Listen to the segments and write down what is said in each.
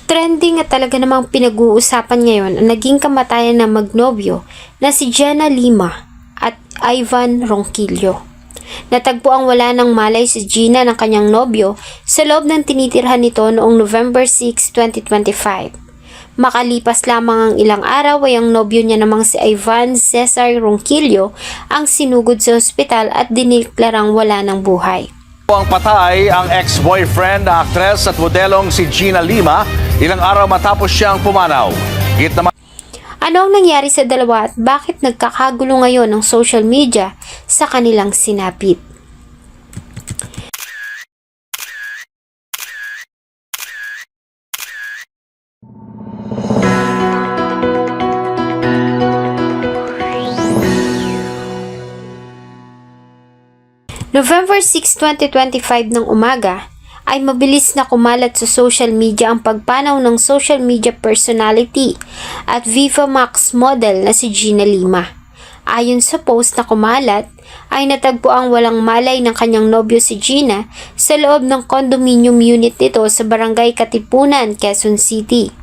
Trending at talaga namang pinag-uusapan ngayon ang naging kamatayan ng magnobyo na si Jenna Lima at Ivan Ronquillo. Natagpo ang wala ng malay si Gina ng kanyang nobyo sa loob ng tinitirhan nito noong November 6, 2025. Makalipas lamang ang ilang araw ay ang nobyo niya namang si Ivan Cesar Ronquillo ang sinugod sa ospital at diniklarang wala ng buhay. Ang patay ang ex-boyfriend na aktres at modelong si Gina Lima ilang araw matapos siyang pumanaw. Ano ang nangyari sa dalawa at bakit nagkakagulo ngayon ang social media sa kanilang sinapit? November 6, 2025 ng umaga ay mabilis na kumalat sa social media ang pagpanaw ng social media personality at Viva Max model na si Gina Lima. Ayon sa post na kumalat, ay natagpo ang walang malay ng kanyang nobyo si Gina sa loob ng condominium unit nito sa Barangay Katipunan, Quezon City.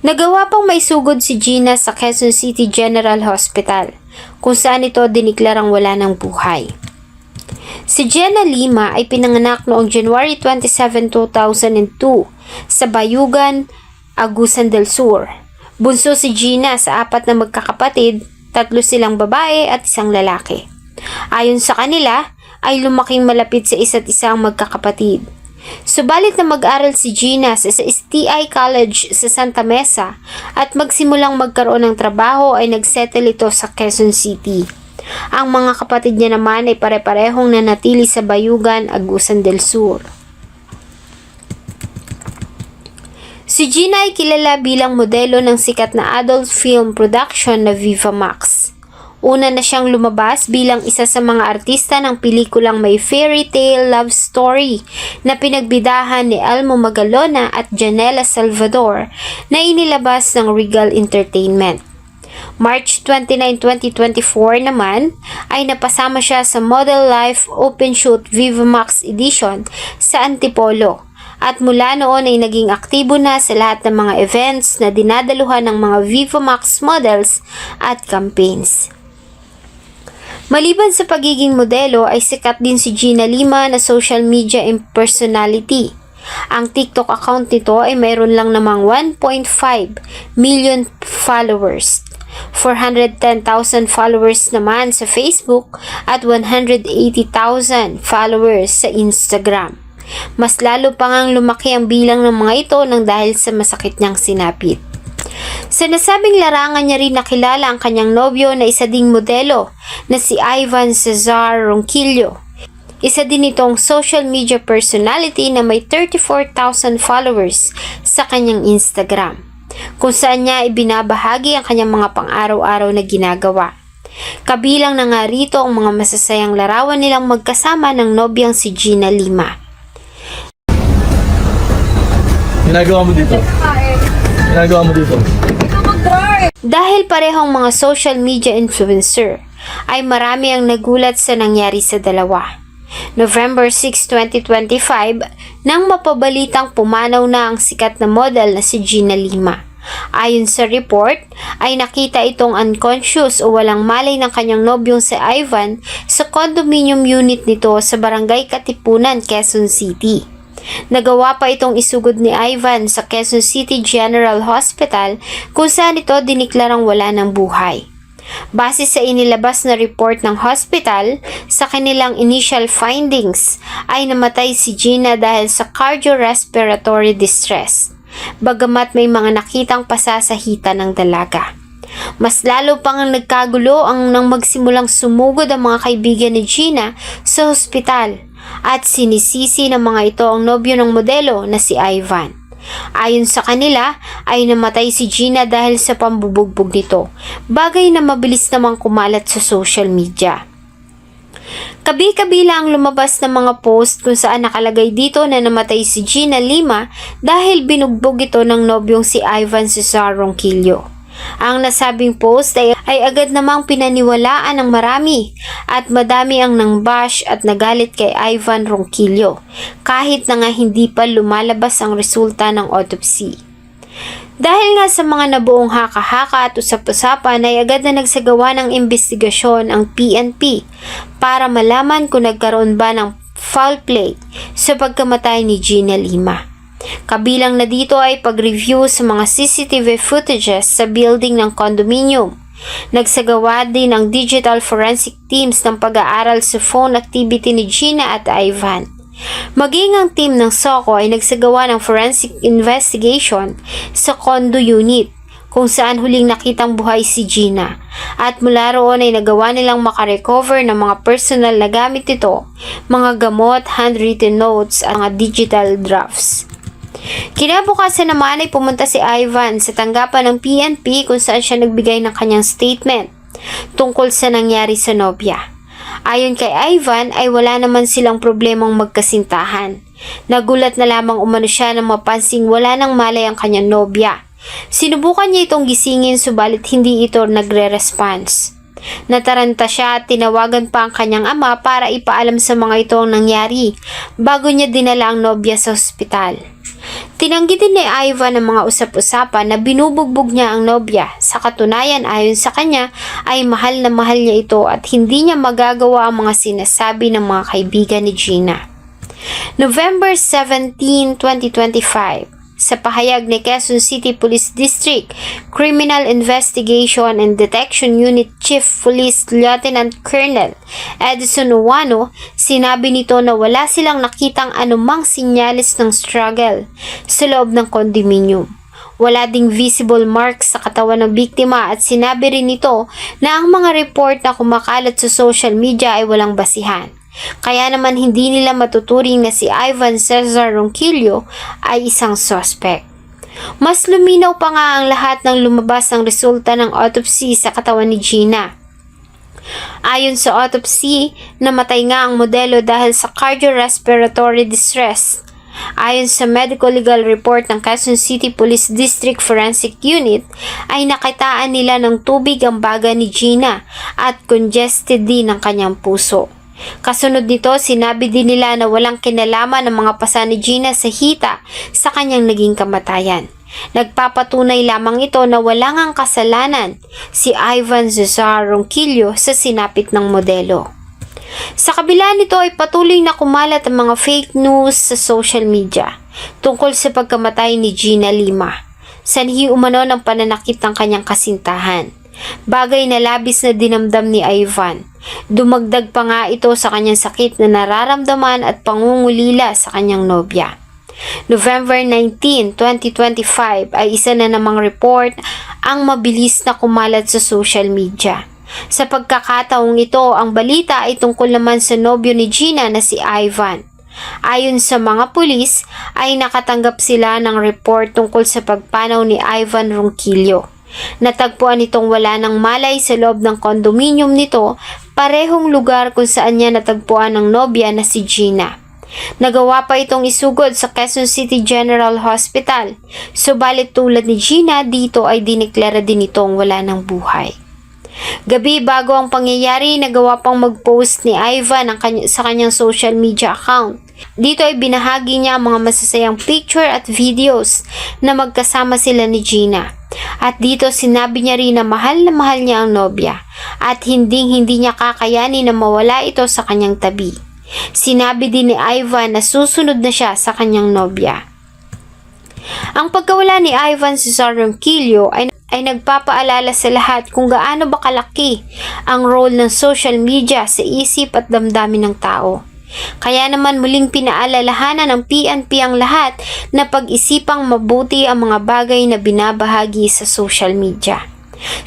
Nagawa pang maisugod si Gina sa Quezon City General Hospital, kung saan ito diniklarang wala ng buhay. Si Jenna Lima ay pinanganak noong January 27, 2002 sa Bayugan, Agusan del Sur. Bunso si Gina sa 4 na magkakapatid, 3 silang babae at 1 lalaki. Ayon sa kanila, ay lumaking malapit sa isa't isang magkakapatid. Subalit na mag-aral si Gina sa STI College sa Santa Mesa at magsimulang magkaroon ng trabaho ay nagsettle ito sa Quezon City. Ang mga kapatid niya naman ay pare-parehong nanatili sa Bayugan, Agusan del Sur. Si Gina ay kilala bilang modelo ng sikat na adult film production na Viva Max. Una na siyang lumabas bilang isa sa mga artista ng pelikulang may fairy tale love story na pinagbidahan ni Elmo Magalona at Janela Salvador na inilabas ng Regal Entertainment. March 29, 2024 naman ay napasama siya sa Model Life Open Shoot Viva Max Edition sa Antipolo at mula noon ay naging aktibo na sa lahat ng mga events na dinadaluhan ng mga Viva Max models at campaigns. Maliban sa pagiging modelo ay sikat din si Gina Lima na social media personality. Ang TikTok account nito ay mayroon lang namang 1.5 million followers. 410,000 followers naman sa Facebook at 180,000 followers sa Instagram. Mas lalo pa ngang lumaki ang bilang ng mga ito nang dahil sa masakit niyang sinapit. Sa nasabing larangan niya rin nakilala ang kanyang nobyo na isa ding modelo na si Ivan Cesar Ronquillo. Isa din itong social media personality na may 34,000 followers sa kanyang Instagram, kung saan niya ibinabahagi ang kanyang mga pang-araw-araw na ginagawa. Kabilang na nga rito ang mga masasayang larawan nilang magkasama ng nobyang si Gina Lima. Ginagawa mo dito? Ginagawa mo dito? Dahil parehong mga social media influencer, ay marami ang nagulat sa nangyari sa dalawa. November 6, 2025, nang mapabalitang pumanaw na ang sikat na model na si Gina Lima. Ayon sa report, ay nakita itong unconscious o walang malay ng kanyang nobyong si Ivan sa condominium unit nito sa Barangay Katipunan, Quezon City. Nagawa pa itong isugod ni Ivan sa Quezon City General Hospital kung saan ito diniklarang wala ng buhay. Base sa inilabas na report ng hospital, sa kanilang initial findings ay namatay si Gina dahil sa cardiorespiratory distress, bagamat may mga nakitang pasasahitan ng dalaga. Mas lalo pang nagkagulo ang nang magsimulang sumugod ang mga kaibigan ni Gina sa hospital at sinisisi ng mga ito ang nobyo ng modelo na si Ivan. Ayon sa kanila ay namatay si Gina dahil sa pambubugbog nito, bagay na mabilis namang kumalat sa social media. Kabi-kabila ang lumabas ng mga post kung saan nakalagay dito na namatay si Gina Lima dahil binugbog ito ng nobyong si Ivan Cesar Ronquillo. Ang nasabing post ay agad namang pinaniwalaan ng marami at madami ang nang-bash at nagalit kay Ivan Ronquillo kahit na nga hindi pa lumalabas ang resulta ng autopsy. Dahil nga sa mga nabuong haka-haka at usap-usapan ay agad na nagsagawa ng investigasyon ang PNP para malaman kung nagkaroon ba ng foul play sa pagkamatay ni Gina Lima. Kabilang na dito ay pag-review sa mga CCTV footages sa building ng condominium. Nagsagawa din ang digital forensic teams ng pag-aaral sa phone activity ni Gina at Ivan. Maging ang team ng SOCO ay nagsagawa ng forensic investigation sa condo unit kung saan huling nakitang buhay si Gina. At mula roon ay nagawa nilang makarecover ng mga personal na gamit nito, mga gamot, handwritten notes at mga digital drafts. Kinabukasan naman ay pumunta si Ivan sa tanggapan ng PNP kung saan siya nagbigay ng kanyang statement tungkol sa nangyari sa nobya. Ayon kay Ivan ay wala naman silang problemang magkasintahan. Nagulat na lamang umano siya nang mapansing wala nang malay ang kanyang nobya. Sinubukan niya itong gisingin subalit hindi ito nagre-response. Nataranta siya at tinawagan pa ang kanyang ama para ipaalam sa mga ito ang nangyari bago niya dinala ang nobya sa ospital. Tinanggi din ni Ivan ang mga usap-usapan na binubugbog niya ang nobya. Sa katunayan, ayon sa kanya, ay mahal na mahal niya ito at hindi niya magagawa ang mga sinasabi ng mga kaibigan ni Gina. November 17, 2025, sa pahayag ni Quezon City Police District Criminal Investigation and Detection Unit Chief Police Lieutenant Colonel Edison Uwano, sinabi nito na wala silang nakitang anumang sinyalis ng struggle sa loob ng condominium. Wala ding visible marks sa katawan ng biktima at sinabi rin nito na ang mga report na kumakalat sa social media ay walang basihan. Kaya naman hindi nila matuturing na si Ivan Cesar Ronquillo ay isang suspect. Mas luminaw pa nga ang lahat ng lumabas ng resulta ng autopsy sa katawan ni Gina. Ayon sa autopsy, namatay nga ang modelo dahil sa cardiorespiratory distress. Ayon sa medical legal report ng Quezon City Police District Forensic Unit, ay nakitaan nila ng tubig ang baga ni Gina at congested din ang kanyang puso. Kasunod nito, sinabi din nila na walang kinalaman ng mga pasa ni Gina sa hita sa kanyang naging kamatayan. Nagpapatunay lamang ito na wala ngang kasalanan si Ivan Cesar Ronquillo sa sinapit ng modelo. Sa kabila nito ay patuloy na kumalat ang mga fake news sa social media tungkol sa pagkamatay ni Gina Lima. Sanhi umano ng pananakit ng kanyang kasintahan. Bagay na labis na dinamdam ni Ivan. Dumagdag pa nga ito sa kanyang sakit na nararamdaman at pangungulila sa kanyang nobya. November 19, 2025 ay isa na namang report ang mabilis na kumalat sa social media. Sa pagkakataong ito, ang balita ay tungkol naman sa nobyo ni Gina na si Ivan. Ayon sa mga pulis, ay nakatanggap sila ng report tungkol sa pagpanaw ni Ivan Ronquillo. Natagpuan itong wala ng malay sa loob ng condominium nito, parehong lugar kung saan niya natagpuan ng nobya na si Gina. Nagawa pa itong isugod sa Quezon City General Hospital, subalit tulad ni Gina, dito ay dineklara din itong wala ng buhay. Gabi bago ang pangyayari, nagawa pang mag-post ni Ivan sa kanyang social media account. Dito ay binahagi niya ang mga masasayang picture at videos na magkasama sila ni Gina. At dito sinabi niya rin na mahal niya ang nobya at hindi niya kakayanin na mawala ito sa kanyang tabi. Sinabi din ni Ivan na susunod na siya sa kanyang nobya. Ang pagkawala ni Ivan Cesar Ronquillo ay nagpapaalala sa lahat kung gaano ba kalaki ang role ng social media sa isip at damdamin ng tao. Kaya naman muling pinaalalahanan ng PNP ang lahat na pag-isipang mabuti ang mga bagay na binabahagi sa social media.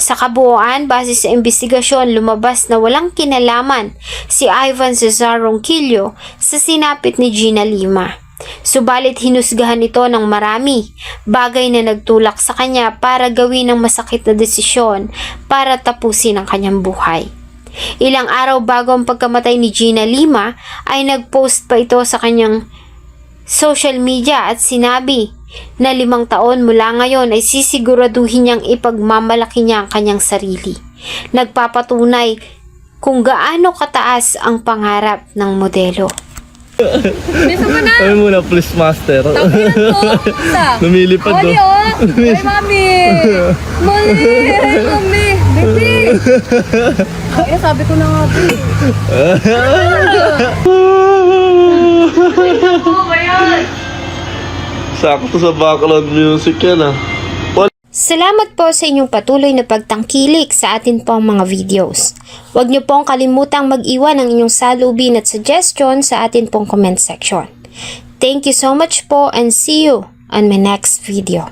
Sa kabuuan, base sa investigasyon, lumabas na walang kinalaman si Ivan Cesar Ronquillo sa sinapit ni Gina Lima. Subalit hinusgahan ito ng marami, bagay na nagtulak sa kanya para gawin ang masakit na desisyon para tapusin ang kanyang buhay. Ilang araw bago ang pagkamatay ni Gina Lima ay nagpost pa ito sa kanyang social media at sinabi na 5 taon mula ngayon ay sisiguraduhin niyang ipagmamalaki niya ang kanyang sarili. Nagpapatunay kung gaano kataas ang pangarap ng modelo. Bisa mo na! Ay muna, please master. Tapinan ko! Isa! Lumilipad Mali do. oh! Ay, mami! Mali! Ay, mami! Baby! Ay, sabi ko na nga, baby. Sakto sa background music yan ah. Salamat po sa inyong patuloy na pagtangkilik sa atin pong mga videos. Huwag niyo pong kalimutang mag-iwan ng inyong salubin at suggestion sa atin pong comment section. Thank you so much po and see you on my next video.